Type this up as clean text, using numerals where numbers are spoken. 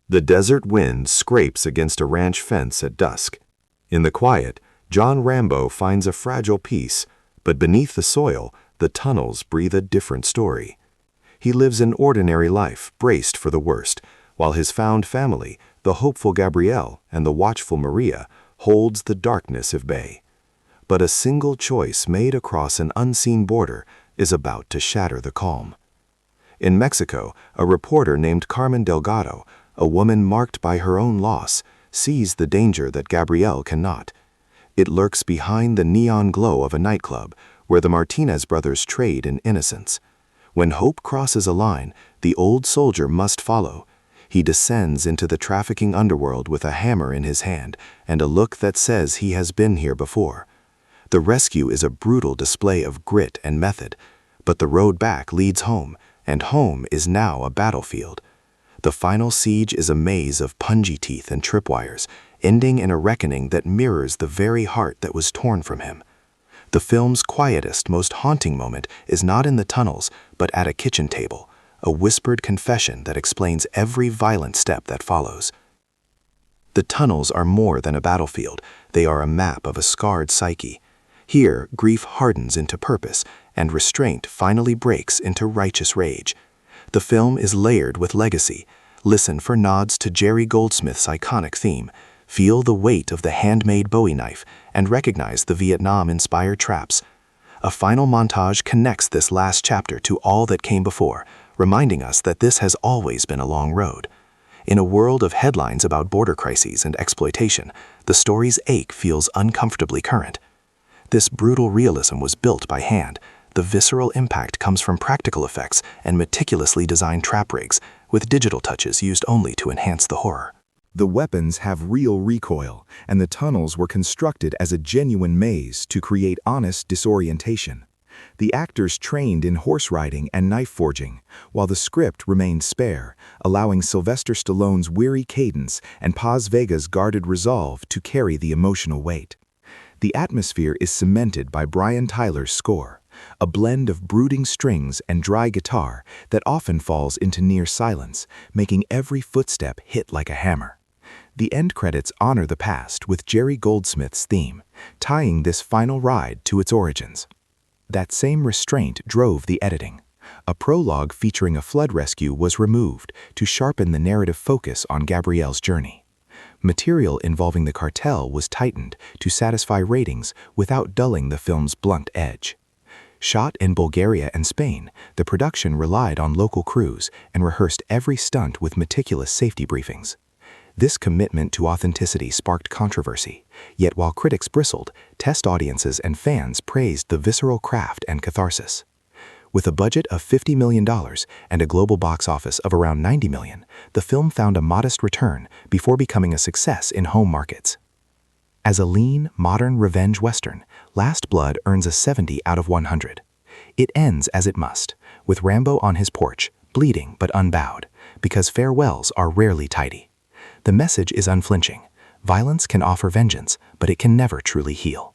The desert wind scrapes against a ranch fence at dusk. In the quiet, John Rambo finds a fragile peace, but beneath the soil, the tunnels breathe a different story. He lives an ordinary life, braced for the worst, while his found family, the hopeful Gabrielle and the watchful Maria, holds the darkness at bay. But a single choice made across an unseen border is about to shatter the calm. In Mexico, a reporter named Carmen Delgado, a woman marked by her own loss, sees the danger that Gabrielle cannot. It lurks behind the neon glow of a nightclub, where the Martinez brothers trade in innocence. When hope crosses a line, the old soldier must follow. He descends into the trafficking underworld with a hammer in his hand and a look that says he has been here before. The rescue is a brutal display of grit and method, but the road back leads home, and home is now a battlefield. The final siege is a maze of punji teeth and tripwires, ending in a reckoning that mirrors the very heart that was torn from him. The film's quietest, most haunting moment is not in the tunnels, but at a kitchen table, a whispered confession that explains every violent step that follows. The tunnels are more than a battlefield, they are a map of a scarred psyche. Here, grief hardens into purpose, and restraint finally breaks into righteous rage. The film is layered with legacy. Listen for nods to Jerry Goldsmith's iconic theme, feel the weight of the handmade Bowie knife, and recognize the Vietnam-inspired traps. A final montage connects this last chapter to all that came before, reminding us that this has always been a long road. In a world of headlines about border crises and exploitation, the story's ache feels uncomfortably current. This brutal realism was built by hand. The visceral impact comes from practical effects and meticulously designed trap rigs, with digital touches used only to enhance the horror. The weapons have real recoil, and the tunnels were constructed as a genuine maze to create honest disorientation. The actors trained in horse riding and knife forging, while the script remained spare, allowing Sylvester Stallone's weary cadence and Paz Vega's guarded resolve to carry the emotional weight. The atmosphere is cemented by Brian Tyler's score, a blend of brooding strings and dry guitar that often falls into near silence, making every footstep hit like a hammer. The end credits honor the past with Jerry Goldsmith's theme, tying this final ride to its origins. That same restraint drove the editing. A prologue featuring a flood rescue was removed to sharpen the narrative focus on Gabrielle's journey. Material involving the cartel was tightened to satisfy ratings without dulling the film's blunt edge. Shot in Bulgaria and Spain, the production relied on local crews and rehearsed every stunt with meticulous safety briefings. This commitment to authenticity sparked controversy, yet while critics bristled, test audiences and fans praised the visceral craft and catharsis. With a budget of $50 million and a global box office of around $90 million, the film found a modest return before becoming a success in home markets. As a lean, modern revenge western, Last Blood earns a 70 out of 100. It ends as it must, with Rambo on his porch, bleeding but unbowed, because farewells are rarely tidy. The message is unflinching. Violence can offer vengeance, but it can never truly heal.